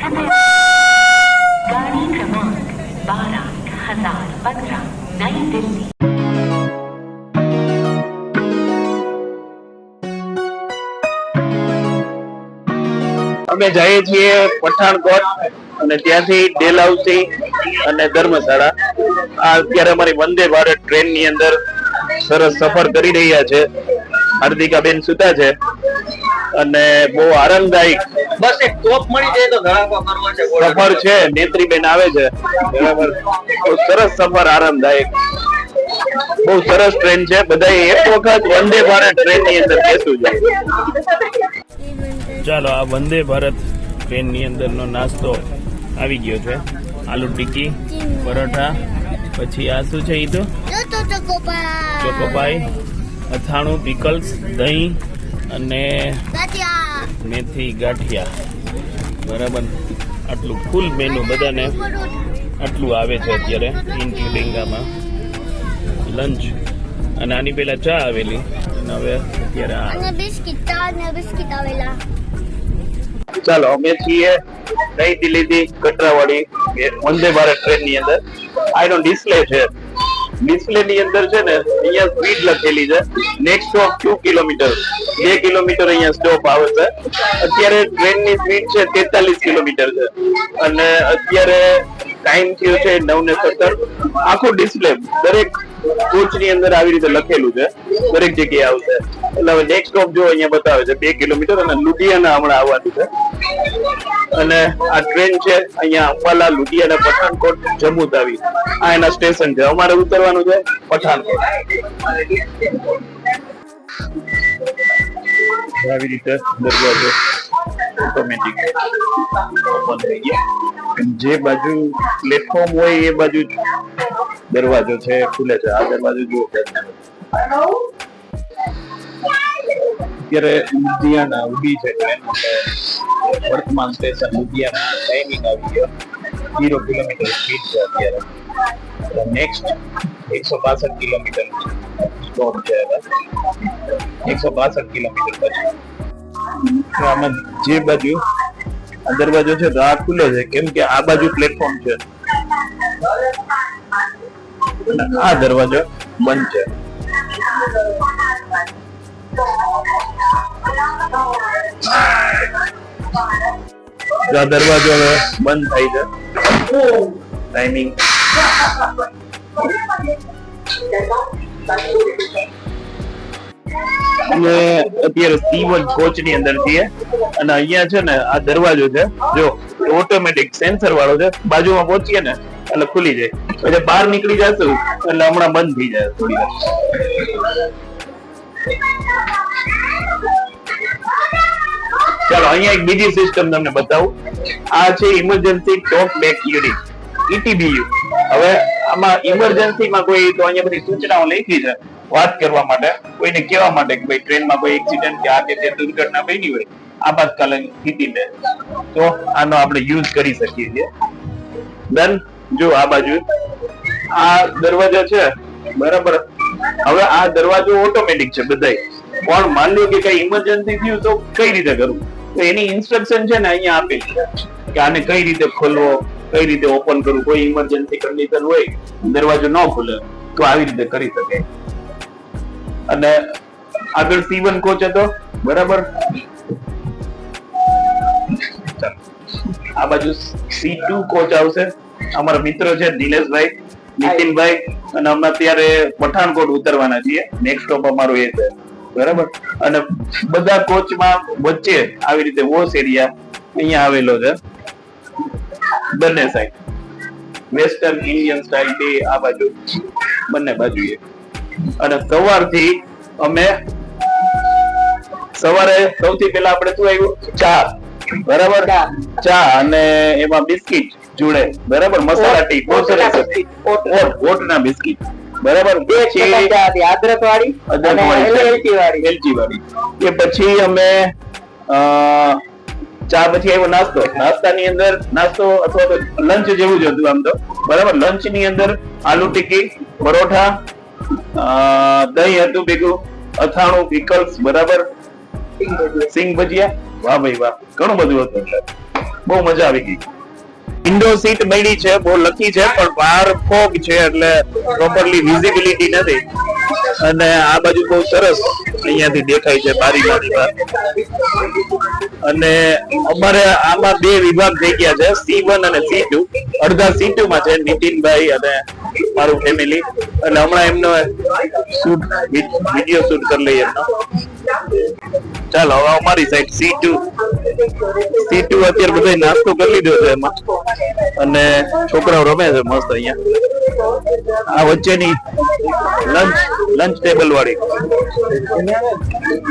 गाड़ी क्रमांक 12,015 नई दिल्ली। અમે જઈએ છીએ પઠાણકોટ અને ત્યાંથી ડેલહાઉસી અને ધર્મશાળા. આ અત્યારે અમારી વંદે ભારત ટ્રેન ની અંદર સરસ સફર કરી રહ્યા છે. હાર્દિકાબેન સુતા છે અને બહુ આરામદાયક બસ એક ટોપ મળી જાય તો ધડાકો કરવો છે. સફર છે. નેત્રીબેન આવે છે, બરાબર. બહુ સરસ સફર, આરામદાયક, બહુ સરસ ટ્રેન છે. બધા એક વખત વંદે ભારત ટ્રેન ની અંદર બેસવું છે. ચાલો, આ વંદે ભારત ટ્રેન ની અંદર નો નાસ્તો આવી ગયો છે. આલુ ટિક્કી, પરોઠા, પછી આ શું છે ઈ તો ચોકોપાઈ, અથાણું, પિકલ્સ, દહીં અને મેથી ગાંઠિયા, બરાબર. આટલું ફૂલ મેનુ બધાને આટલું આવે છે અત્યારે, ઇન્ક્લુડિંગ આમાં લંચ. અને આની પેલા ચા આવેલી અને હવે અત્યારે બિસ્કિટ આવેલા. ચાલો, અમે છીએ નઈ દિલ્હીથી કટરાવાળી વંદે ભારત ટ્રેન ની અંદર. આનો ડિસ્પ્લે છે. ડિસ્પ્લે ની અંદર છે ને અહીંયા સ્પીડ લખેલી છે. નેક્સ્ટ સ્ટોપ 2 કિલોમીટર, 2 કિલોમીટર અહીંયા સ્ટોપ આવે છે. અત્યારે ટ્રેન ની સ્પીડ છે 43 કિલોમીટર છે અને અત્યારે ટાઈમ થયો છે 9:17. આખું ડિસ્પ્લે દરેક કોચ ની અંદર આવી રીતે લખેલું છે, દરેક જગ્યાએ આવશે. એટલે હવે નેક્સ્ટ સ્ટોપ જો અહીંયા બતાવે છે 2 કિલોમીટર અને લુધિયાના હમણાં આવવાનું છે. અને આ ટ્રેન છે અહીંયા અંબાલા, લુધિયાના, પઠાણકોટ, જમ્મુ તાવી, આ એના સ્ટેશન છે. અમારે ઉતરવાનું છે પઠાણકોટ. આવી રીતે દરવાજો ઓટોમેટિક ઓપન થઈ ગયા. જે બાજુ પ્લેટફોર્મ હોય એ બાજુ દરવાજો છે ખુલે છે. આ દરવાજો જુઓ. અત્યારે લુધિયાના ઉભી છે ટ્રેન. વર્તમાન સ્ટેશન લુધિયાના. ટાઈમિંગ આવી ગયો 0 કિલોમીટર સ્પીડ છે અત્યારે. નેક્સ્ટ 162 કિલોમીટર સ્ટોપ છે. 162 કિલોમીટર પછી આમાં જે બાજુ આ દરવાજો છે તો આ ખુલે છે, કેમ કે આ બાજુ પ્લેટફોર્મ છે. આ દરવાજો બંધ છે. આ દરવાજો હવે બંધ થાય છે. ટાઈમિંગ અને અત્યારે C1 કોચ ની અંદર છીએ અને અહીંયા છે ને આ દરવાજો છે જો ઓટોમેટિક સેન્સર વાળો છે. બાજુમાં પહોંચીએ ને એટલે ખુલી જાય. પછી બહાર નીકળી જશું એટલે હમણાં બંધ થઈ જાય થોડી વાર. ચાલો, અહીંયા એક બીજી સિસ્ટમ તમને બતાવું. આ છે emergency talk back unit, ETBU. હવે આમાં ઇમરજન્સી માં કોઈ તો અહીંયા બધી સૂચનાઓ લખી છે વાત કરવા માટે, કોઈને કહેવા માટે કે ભાઈ ટ્રેનમાં કોઈ એક્સિડન્ટ કે આ કે તે દુર્ઘટના બની હોય આપાતકાલીન સ્થિતિને, તો આનો આપણે યુઝ કરી શકીએ છીએ. ડન. જો આ બાજુ આ દરવાજો છે, બરાબર. હવે આ દરવાજો ઓટોમેટિક છે બધાય, પણ માન લો કે કઈ ઇમરજન્સી થયું તો કઈ રીતે કરવું, તો એની ઇન્સ્ટ્રક્શન છે ને અહીંયા આપેલી છે કે આને કઈ રીતે ખોલવો, કઈ રીતે ઓપન કરવું. કોઈ ઇમરજન્સી કન્ડિશન હોય, દરવાજો ન ખુલે તો આવી રીતે કરી શકે. અને આગળ C1 કોચ હતો, બરાબર. આ બાજુ C2 કોચ આવશે. અમારા મિત્રો છે દિનેશભાઈ, નીતિનભાઈ, અને અમે અત્યારે પઠાણકોટ ઉતરવાના છીએ. નેક્સ્ટ સ્ટોપ અમારું એ છે, બરાબર. અને બધા કોચમાં વચ્ચે આવી રીતે વોશ એરિયા અહીંયા આવેલો છે બંને સાઈડ. વેસ્ટર્ન ઇન્ડિયન સ્ટાઇલ થી આ બાજુ બંને બાજુએ. અને સવારથી અમે સવારે સૌથી પહેલા આપણે શું આવ્યું? ચા, બરાબર. ચા અને એમાં બિસ્કિટ જોડે, બરાબર. મસાલા ટી, બહુ સરસ હતી. ઓટના બિસ્કિટ, બરાબર. અદરક વાળી અને એલચી વાળી. એ પછી અમે ચા પછી આવ્યો નાસ્તો. નાસ્તાની અંદર નાસ્તો અથવા તો લંચ જેવું જ હતું આમ તો, બરાબર. લંચ ની અંદર આલુ ટિક્કી, પરોઠા, દહીં હતું ભેગું, અથાણું, પિકલ્સ, બરાબર. સિંગ ભજીયા. વાહ ભાઈ વાહ, ઘણું બધું હતું. બહુ મજા આવી ગઈ. વિન્ડો સીટ મળી છે, બહુ લકી છે, પણ બહાર ફોગ છે એટલે પ્રોપરલી વિઝિબિલિટી નથી. અને આ બાજુ બહુ સરસ અહીંયાથી દેખાય છે બારીમાંથી બહાર. અને અમારે આમાં બે વિભાગ થઈ ગયા છે, C1 અને C2. અડધા C2 માં છે નીતિનભાઈ અને મારું ફેમિલી. એટલે હમણાં એમનો વિડીયો શૂટ કરી લઈએ એમનો. ચાલો હવે અમારી સાઈડ C2 અત્યારે બધા નાસ્તો કરી લીધો છે એમાં, અને છોકરાઓ રમે છે મસ્ત અહીંયા. આ વચ્ચેની લંચ ટેબલ વાળી,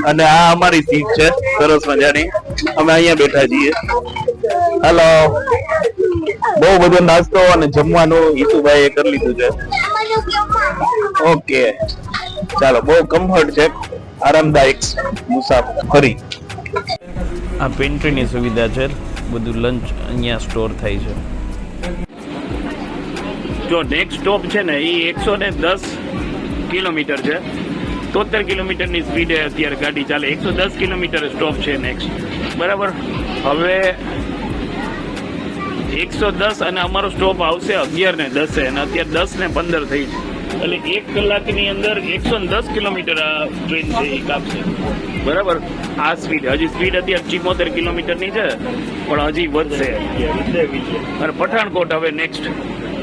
અને આ અમારી સીટ છે સરસ મજાની. અમે અહીંયા બેઠા છીએ. હાલો, બહુ બધો નાસ્તો અને જમવાનું ઈસુભાઈ કરી લીધું છે. ઓકે, ચાલો, બહુ કમ્ફર્ટ છે, આરામદાયક મુસાફરી. આ પેન્ટ્રીની સુવિધા છે, બધું લંચ અહીંયા સ્ટોર થાય છે. જો નેક્સ્ટ સ્ટોપ છે ને એ 110 કિલોમીટર છે. 73 કિલોમીટરની સ્પીડે અત્યારે ગાડી ચાલે. 110 કિલોમીટર સ્ટોપ છે નેક્સ્ટ, બરાબર. હવે 110 અને અમારો સ્ટોપ આવશે 11:10 અને અત્યારે 10:15 થઈ છે. એટલે 1 કલાકની અંદર 110 કિલોમીટર આ ટ્રેન છે એ કાપશે, બરાબર. આ સ્પીડ હજી સ્પીડ અત્યારે 74 કિલોમીટરની છે, પણ હજી વધશે. અને પઠાણકોટ હવે નેક્સ્ટ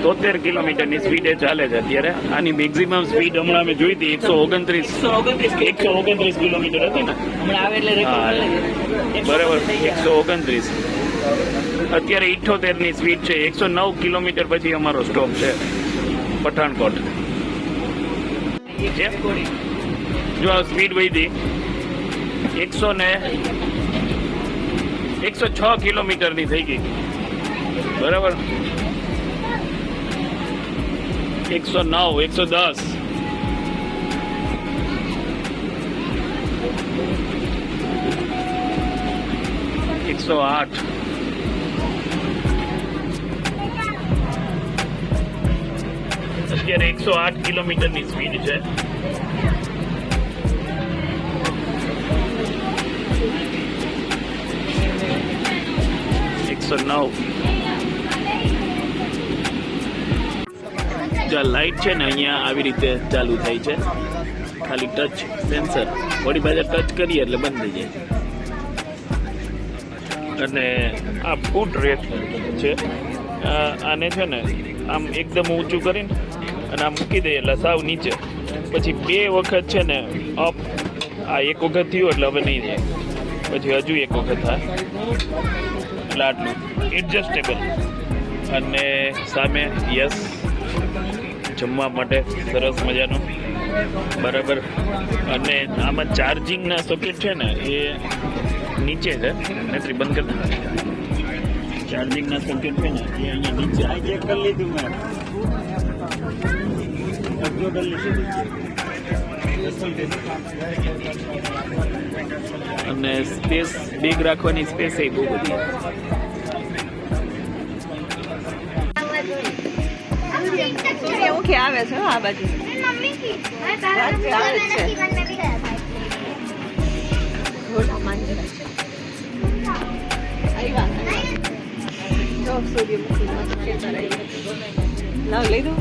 73 કિલોમીટરની સ્પીડે ચાલે છે અત્યારે. આની મેક્સિમમ સ્પીડ હમણાં અમે જોઈ હતી 129 કિલોમીટર હતી ને, બરાબર. 129 અત્યારે 78 ની સ્પીડ છે. 109 કિલોમીટર પછી અમારો સ્ટોપ છે પઠાણકોટ. જો આ સ્પીડ વધી 106 કિલોમીટરની થઈ ગઈ, બરાબર. 109, 110. અત્યારે 108 કિલોમીટરની સ્પીડ છે. લાઈટ છે ને અહીંયા આવી રીતે ચાલુ થાય છે, ખાલી ટચ સેન્સર, વળી બાજુ ટચ કરીએ એટલે બંધ થઈ જાય. અને આ ફૂટ રેટ છે. આને છે ને આમ એકદમ ઊંચું કરીને અને આમ મૂકી દઈએ એટલે સાવ નીચે. પછી 2 વખત છે ને અપ. આ એક વખત થયું એટલે હવે નહીં થાય, પછી હજુ એક વખત થાય એટલે આટલું એડજસ્ટેબલ. અને સામે યસ જમવા માટે સરસ મજાનું, બરાબર. અને આમાં ચાર્જિંગના સોકેટ છે ને એ નીચે છે, નથી બંધ કરી. ચાર્જિંગના સોકેટ છે ને એ અહીંયા નીચે. આ ચેક કરી લીધું મેં. અને સ્પેસ, બેગ રાખવાની સ્પેસ એ બહુ બધી. ઓકે આવે છે આ બાજુ. લાવ લઈ દો.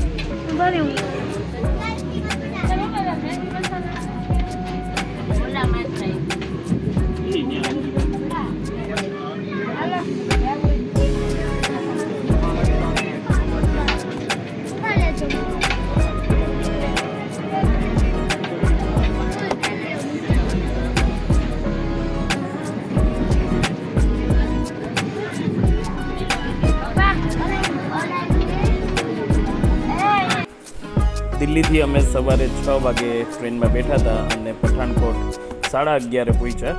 દિલ્હીથી અમે સવારે 6 વાગે ટ્રેનમાં બેઠા હતા અને પઠાણકોટ 11:30 પહોંચ્યા.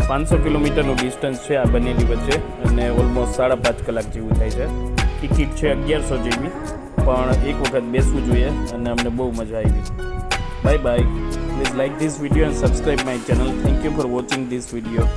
500 કિલોમીટરનું ડિસ્ટન્સ છે આ બંનેની વચ્ચે અને ઓલમોસ્ટ 5.5 કલાક જેવું થાય છે. ટિકિટ છે 1100 જેવી, પણ એક વખત બેસવું જોઈએ અને અમને બહુ મજા આવી. Bye bye. Please like this video and subscribe my channel. Thank you for watching this video.